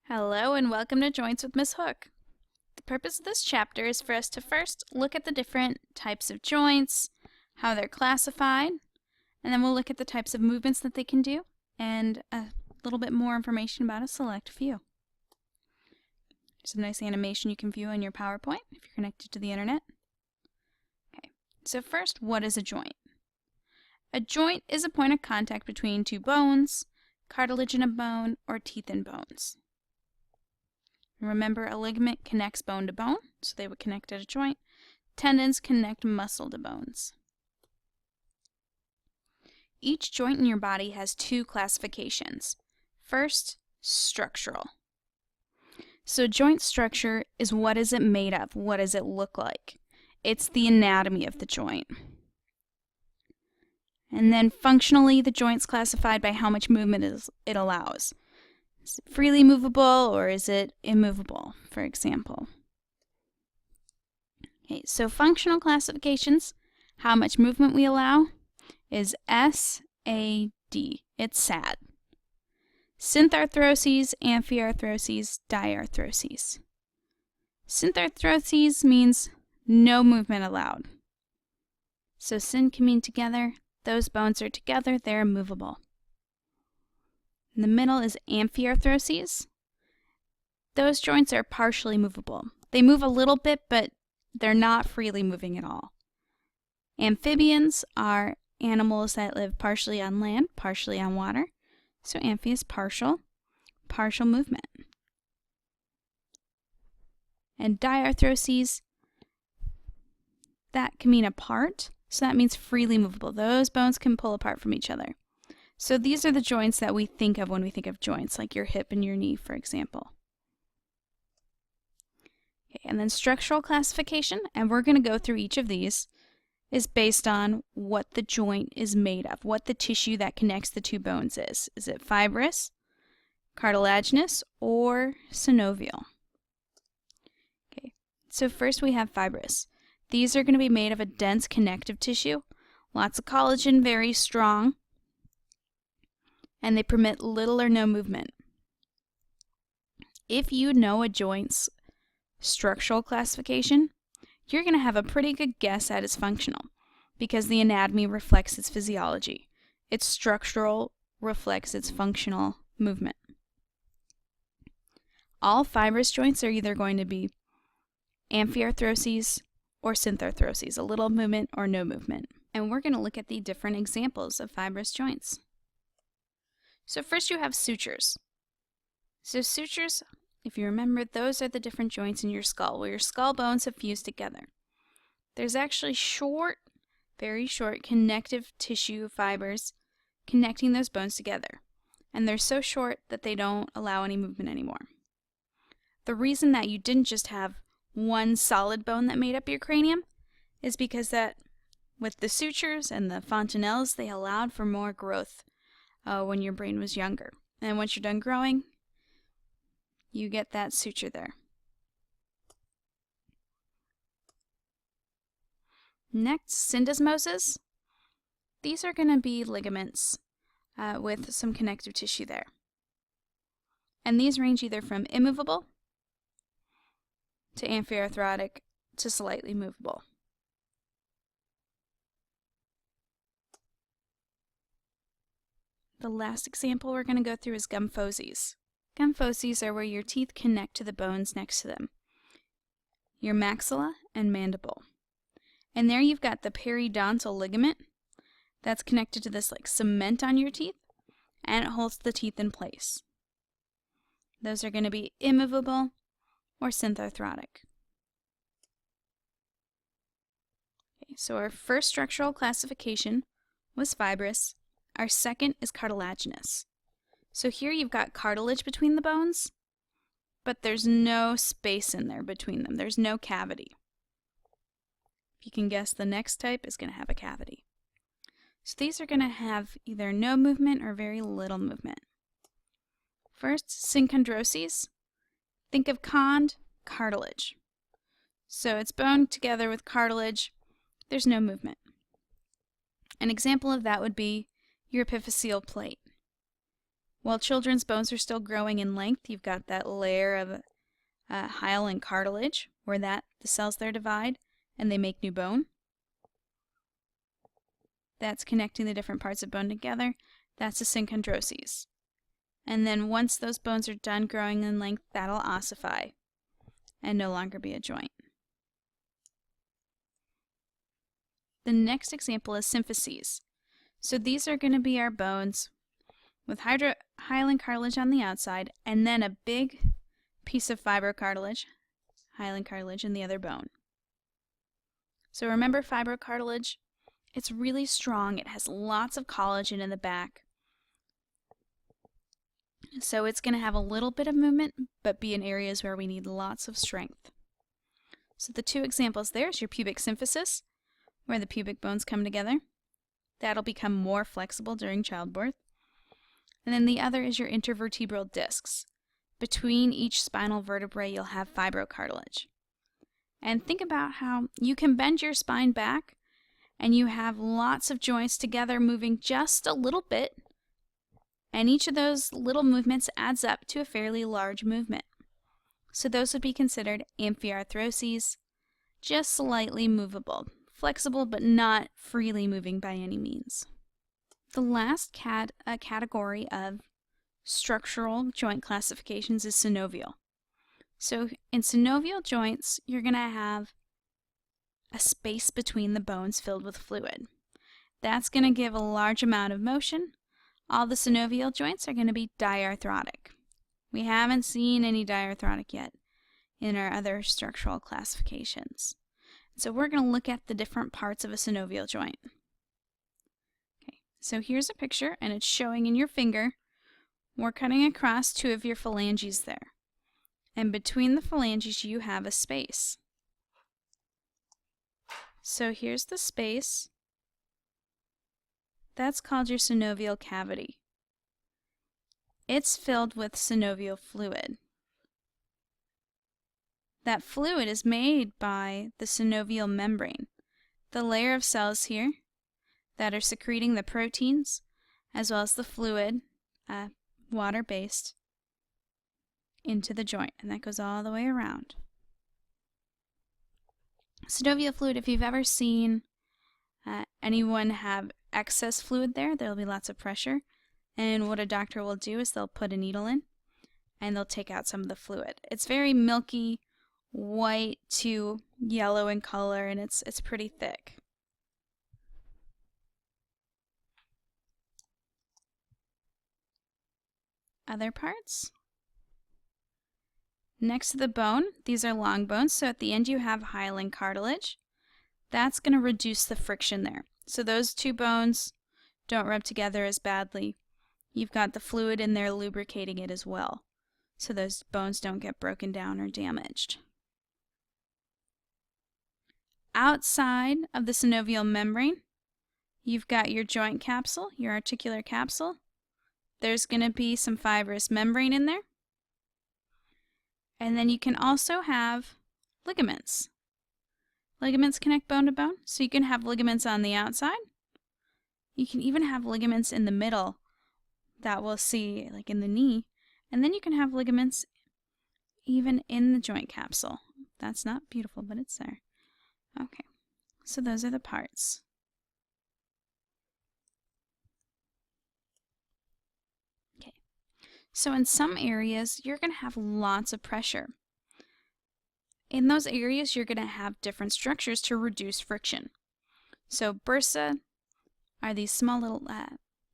Hello and welcome to Joints with M.Hook. The purpose of this chapter is for us to first look at the different types of joints, how they're classified, and then we'll look at the types of movements that they can do, and a little bit more information about a select few. There's a nice animation you can view on your PowerPoint if you're connected to the internet. Okay, so first, what is a joint? A joint is a point of contact between two bones, cartilage in a bone, or teeth in bones. Remember, a ligament connects bone to bone, so they would connect at a joint. Tendons connect muscle to bones. Each joint in your body has two classifications. First, structural. So joint structure is what is it made of? What does it look like? It's the anatomy of the joint. And then functionally, the joint's classified by how much movement it allows. Is it freely movable or is it immovable, for example? Okay, so functional classifications, how much movement we allow, is SAD. It's SAD. Syntharthroses, amphiarthroses, diarthroses. Syntharthroses means no movement allowed. So syn can mean together. Those bones are together, they're immovable. In the middle is amphiarthroses. Those joints are partially movable. They move a little bit, but they're not freely moving at all. Amphibians are animals that live partially on land, partially on water. So amphi is partial movement. And diarthroses, that can mean apart, so that means freely movable. Those bones can pull apart from each other. So these are the joints that we think of when we think of joints, like your hip and your knee, for example. Okay, and then structural classification, and we're going to go through each of these, is based on what the joint is made of, what the tissue that connects the two bones is. Is it fibrous, cartilaginous, or synovial? Okay, so first we have fibrous. These are going to be made of a dense connective tissue, lots of collagen, very strong, and they permit little or no movement. If you know a joint's structural classification, you're going to have a pretty good guess at its functional, because the anatomy reflects its physiology. Its structural reflects its functional movement. All fibrous joints are either going to be amphiarthroses or syntharthroses, a little movement or no movement. And we're going to look at the different examples of fibrous joints. So first you have sutures. So sutures, if you remember, those are the different joints in your skull, where your skull bones have fused together. There's actually short, very short connective tissue fibers connecting those bones together. And they're so short that they don't allow any movement anymore. The reason that you didn't just have one solid bone that made up your cranium is because that with the sutures and the fontanelles, they allowed for more growth when your brain was younger. And once you're done growing, you get that suture there. Next, syndesmoses. These are going to be ligaments with some connective tissue there. And these range either from immovable to amphiarthrotic to slightly movable. The last example we're going to go through is gumphoses. Gumphoses are where your teeth connect to the bones next to them, your maxilla and mandible. And there you've got the periodontal ligament that's connected to this like cement on your teeth, and it holds the teeth in place. Those are going to be immovable or syntharthrotic. Okay, so our first structural classification was fibrous. Our second is cartilaginous. So here you've got cartilage between the bones, but there's no space in there between them. There's no cavity. If you can guess, the next type is going to have a cavity. So these are going to have either no movement or very little movement. First, synchondroses. Think of chond, cartilage. So it's bone together with cartilage. There's no movement. An example of that would be your epiphyseal plate. While children's bones are still growing in length, you've got that layer of hyaline cartilage where the cells there divide and they make new bone. That's connecting the different parts of bone together. That's the synchondroses. And then once those bones are done growing in length, that'll ossify and no longer be a joint. The next example is symphyses. So these are going to be our bones with hyaline cartilage on the outside and then a big piece of fibrocartilage, hyaline cartilage, in the other bone. So remember fibrocartilage? It's really strong. It has lots of collagen in the back. So it's going to have a little bit of movement, but be in areas where we need lots of strength. So the two examples there is your pubic symphysis, where the pubic bones come together. That'll become more flexible during childbirth. And then the other is your intervertebral discs. Between each spinal vertebrae, you'll have fibrocartilage. And think about how you can bend your spine back and you have lots of joints together moving just a little bit, and each of those little movements adds up to a fairly large movement. So those would be considered amphiarthroses, just slightly movable, flexible but not freely moving by any means. The last category of structural joint classifications is synovial. So in synovial joints, you're going to have a space between the bones filled with fluid. That's going to give a large amount of motion. All the synovial joints are going to be diarthrotic. We haven't seen any diarthrotic yet in our other structural classifications. So we're going to look at the different parts of a synovial joint. Okay, so here's a picture, and it's showing in your finger. We're cutting across two of your phalanges there. And between the phalanges, you have a space. So here's the space. That's called your synovial cavity. It's filled with synovial fluid. That fluid is made by the synovial membrane, the layer of cells here that are secreting the proteins, as well as the fluid, water-based, into the joint, and that goes all the way around. Synovial fluid, if you've ever seen anyone have excess fluid there, there'll be lots of pressure, and what a doctor will do is they'll put a needle in and they'll take out some of the fluid. It's very milky, white to yellow in color, and it's pretty thick. Other parts? Next to the bone, these are long bones, so at the end you have hyaline cartilage. That's going to reduce the friction there. So those two bones don't rub together as badly. You've got the fluid in there lubricating it as well, so those bones don't get broken down or damaged. Outside of the synovial membrane, you've got your joint capsule, your articular capsule. There's going to be some fibrous membrane in there. And then you can also have ligaments. Ligaments connect bone to bone, so you can have ligaments on the outside. You can even have ligaments in the middle that we'll see, like in the knee. And then you can have ligaments even in the joint capsule. That's not beautiful, but it's there. Okay, so those are the parts. Okay, so in some areas, you're going to have lots of pressure. In those areas, you're going to have different structures to reduce friction. So bursa are these small little,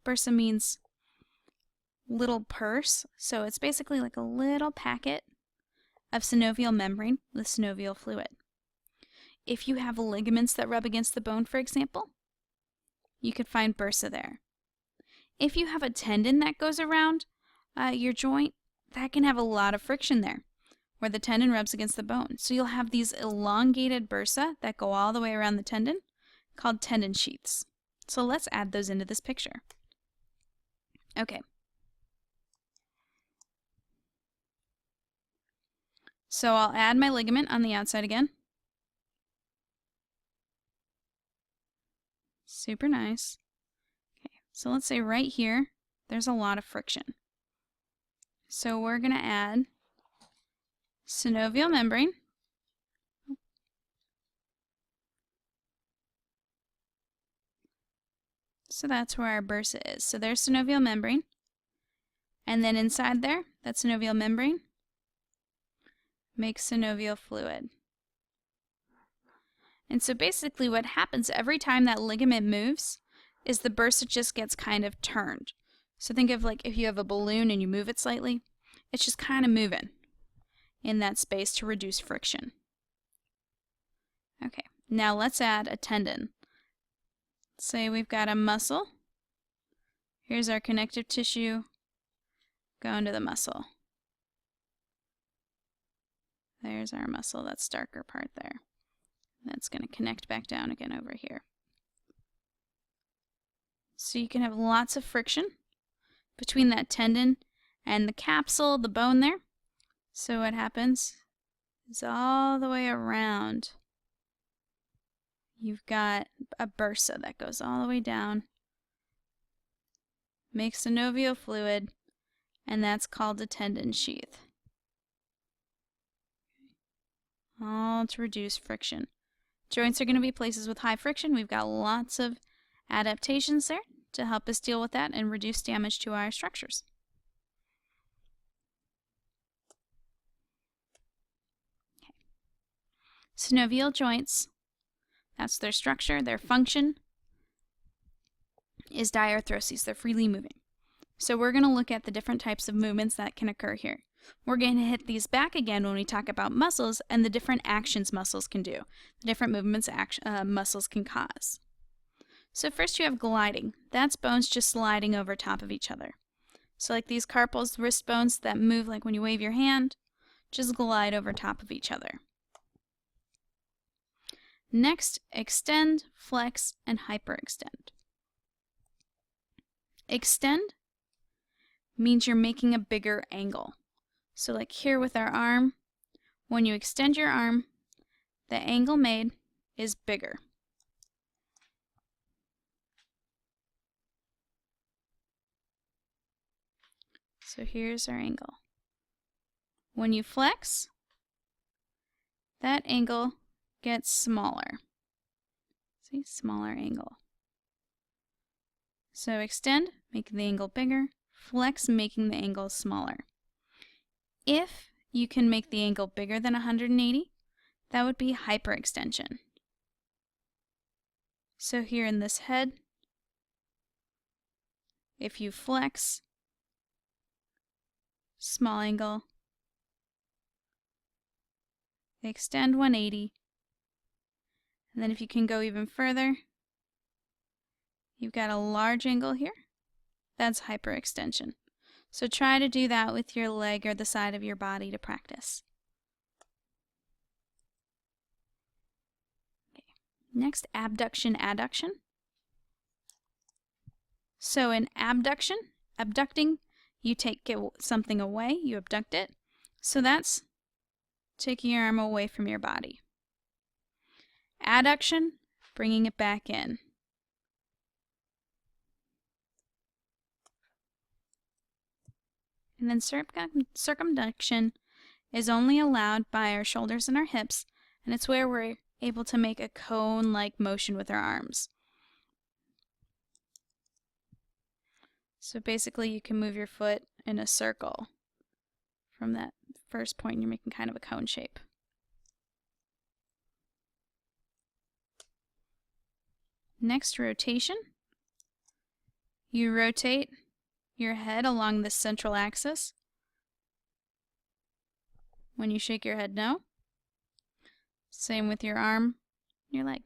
bursa means little purse, so it's basically like a little packet of synovial membrane with synovial fluid. If you have ligaments that rub against the bone, for example, you could find bursa there. If you have a tendon that goes around your joint, that can have a lot of friction there, where the tendon rubs against the bone. So you'll have these elongated bursa that go all the way around the tendon, called tendon sheaths. So let's add those into this picture. Okay. So I'll add my ligament on the outside again. Super nice. Okay, so let's say right here, there's a lot of friction. So we're going to add synovial membrane. So that's where our bursa is. So there's synovial membrane. And then inside there, that synovial membrane makes synovial fluid. And so basically what happens every time that ligament moves is the bursa just gets kind of turned. So think of like if you have a balloon and you move it slightly, it's just kind of moving in that space to reduce friction. Okay, now let's add a tendon. Say we've got a muscle. Here's our connective tissue. Go into the muscle. There's our muscle, that darker part there. That's going to connect back down again over here. So you can have lots of friction between that tendon and the capsule, the bone there. So what happens is all the way around, you've got a bursa that goes all the way down, makes synovial fluid, and that's called a tendon sheath. All to reduce friction. Joints are going to be places with high friction. We've got lots of adaptations there to help us deal with that and reduce damage to our structures. Okay. Synovial joints, that's their structure. Their function is diarthroses. They're freely moving. So we're going to look at the different types of movements that can occur here. We're going to hit these back again when we talk about muscles and the different actions muscles can do, the different movements muscles can cause. So first you have gliding. That's bones just sliding over top of each other. So like these carpals, wrist bones that move like when you wave your hand, just glide over top of each other. Next, extend, flex, and hyperextend. Extend means you're making a bigger angle. So like here with our arm, when you extend your arm, the angle made is bigger. So here's our angle. When you flex, that angle gets smaller. See, smaller angle. So extend, making the angle bigger. Flex, making the angle smaller. If you can make the angle bigger than 180, that would be hyperextension. So here in this head, if you flex, small angle, extend 180, and then if you can go even further, you've got a large angle here. That's hyperextension. So try to do that with your leg or the side of your body to practice. Okay. Next, abduction, adduction. So in abduction, abducting, you take something away, you abduct it. So that's taking your arm away from your body. Adduction, bringing it back in. And then circumduction is only allowed by our shoulders and our hips, and it's where we're able to make a cone-like motion with our arms. So basically you can move your foot in a circle from that first point, and you're making kind of a cone shape. Next, rotation. You rotate your head along the central axis. When you shake your head, no. Same with your arm, your leg.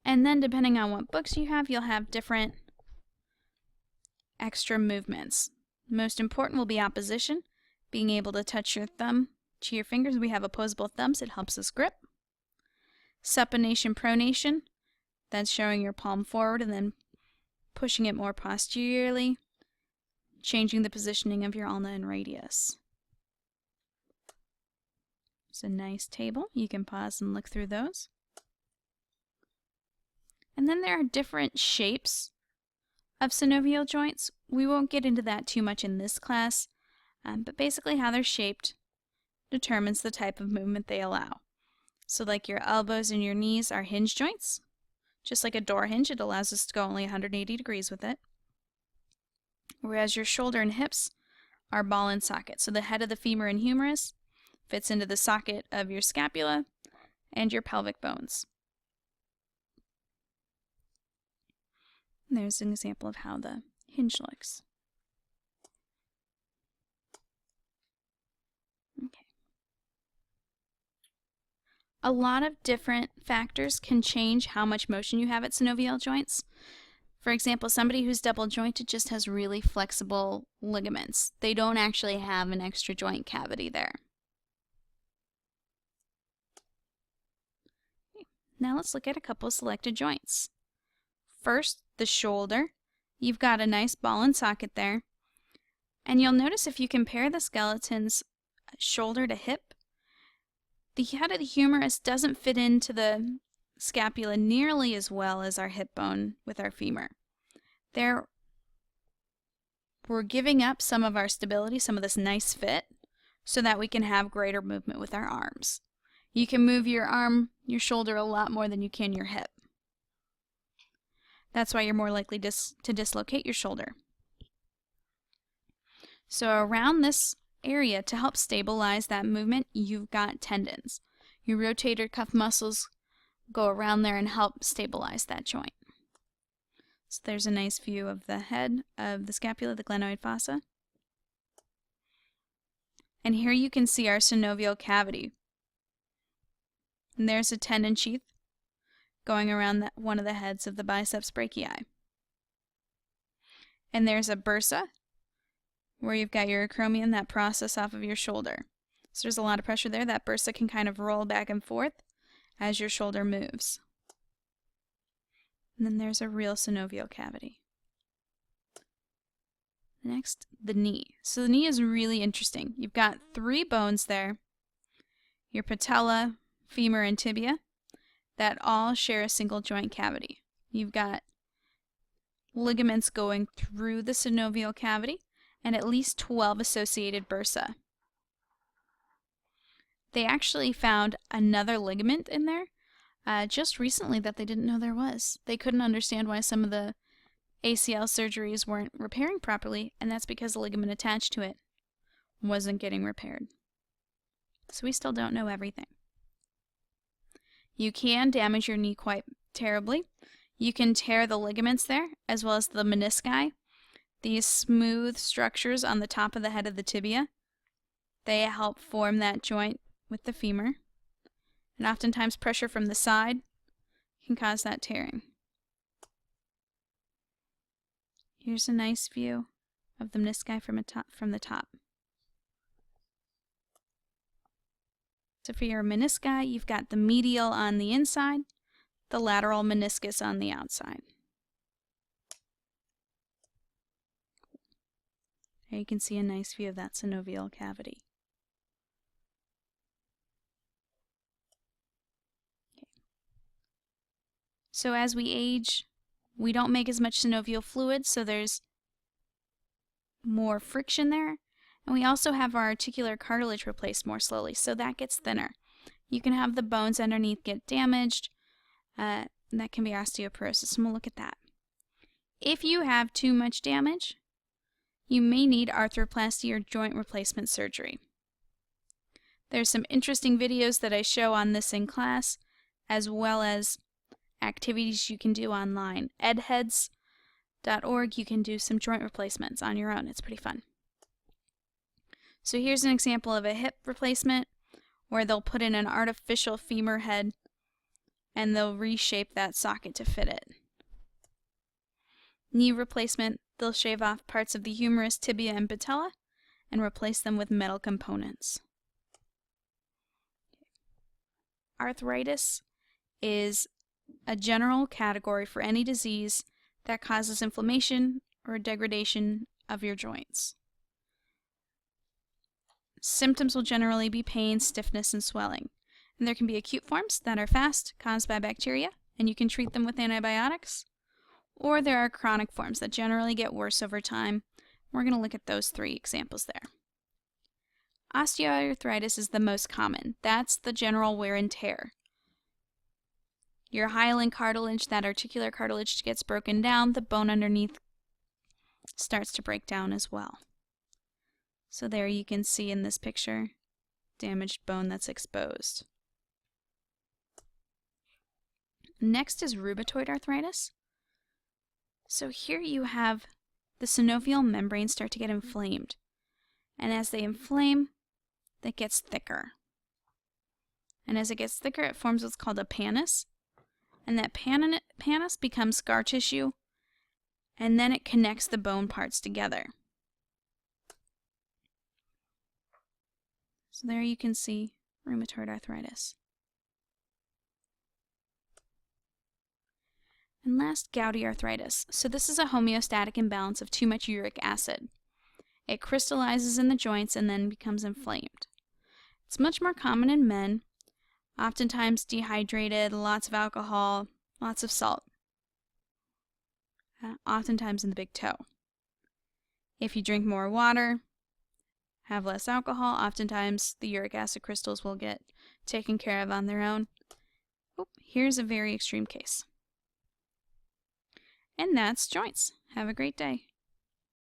And then depending on what books you have, you'll have different extra movements. Most important will be opposition, being able to touch your thumb to your fingers. We have opposable thumbs, it helps us grip. Supination, pronation, that's showing your palm forward and then pushing it more posteriorly, changing the positioning of your ulna and radius. It's a nice table. You can pause and look through those. And then there are different shapes of synovial joints. We won't get into that too much in this class, but basically how they're shaped determines the type of movement they allow. So like your elbows and your knees are hinge joints. Just like a door hinge, it allows us to go only 180 degrees with it. Whereas your shoulder and hips are ball and socket. So the head of the femur and humerus fits into the socket of your scapula and your pelvic bones. And there's an example of how the hinge looks. Okay. A lot of different factors can change how much motion you have at synovial joints. For example, somebody who's double jointed just has really flexible ligaments. They don't actually have an extra joint cavity there. Okay. Now let's look at a couple selected joints. First, the shoulder. You've got a nice ball and socket there. And you'll notice if you compare the skeleton's shoulder to hip, the head of the humerus doesn't fit into the scapula nearly as well as our hip bone with our femur. There, we're giving up some of our stability, some of this nice fit, so that we can have greater movement with our arms. You can move your arm, your shoulder a lot more than you can your hip. That's why you're more likely to dislocate your shoulder. So around this area, to help stabilize that movement, you've got tendons. Your rotator cuff muscles go around there and help stabilize that joint. So there's a nice view of the head of the scapula, the glenoid fossa. And here you can see our synovial cavity. And there's a tendon sheath going around one of the heads of the biceps brachii. And there's a bursa, where you've got your acromion that process off of your shoulder. So there's a lot of pressure there. That bursa can kind of roll back and forth as your shoulder moves. And then there's a real synovial cavity. Next, the knee. So the knee is really interesting. You've got 3 bones there, your patella, femur, and tibia, that all share a single joint cavity. You've got ligaments going through the synovial cavity and at least 12 associated bursa. They actually found another ligament in there just recently that they didn't know there was. They couldn't understand why some of the ACL surgeries weren't repairing properly, and that's because the ligament attached to it wasn't getting repaired. So we still don't know everything. You can damage your knee quite terribly. You can tear the ligaments there, as well as the menisci. These smooth structures on the top of the head of the tibia, they help form that joint with the femur. And oftentimes pressure from the side can cause that tearing. Here's a nice view of the menisci from the top. So for your menisci, you've got the medial on the inside, the lateral meniscus on the outside. There you can see a nice view of that synovial cavity. Okay. So as we age, we don't make as much synovial fluid, so there's more friction there. And we also have our articular cartilage replaced more slowly, so that gets thinner. You can have the bones underneath get damaged. That can be osteoporosis, and we'll look at that. If you have too much damage, you may need arthroplasty or joint replacement surgery. There's some interesting videos that I show on this in class, as well as activities you can do online. edheads.org, you can do some joint replacements on your own. It's pretty fun. So here's an example of a hip replacement where they'll put in an artificial femur head and they'll reshape that socket to fit it. Knee replacement, they'll shave off parts of the humerus, tibia, and patella and replace them with metal components. Arthritis is a general category for any disease that causes inflammation or degradation of your joints. Symptoms will generally be pain, stiffness, and swelling. And there can be acute forms that are fast, caused by bacteria, and you can treat them with antibiotics, or there are chronic forms that generally get worse over time. We're going to look at those 3 examples there. Osteoarthritis is the most common. That's the general wear and tear. Your hyaline cartilage, that articular cartilage, gets broken down. The bone underneath starts to break down as well. So there you can see in this picture, damaged bone that's exposed. Next is rheumatoid arthritis. So here you have the synovial membrane start to get inflamed. And as they inflame, it gets thicker. And as it gets thicker, it forms what's called a pannus. And that pannus becomes scar tissue, and then it connects the bone parts together. So there you can see rheumatoid arthritis. And last, gouty arthritis. So this is a homeostatic imbalance of too much uric acid. It crystallizes in the joints and then becomes inflamed. It's much more common in men, oftentimes dehydrated, lots of alcohol, lots of salt, oftentimes in the big toe. If you drink more water, have less alcohol, oftentimes the uric acid crystals will get taken care of on their own. Here's a very extreme case. And that's joints. Have a great day.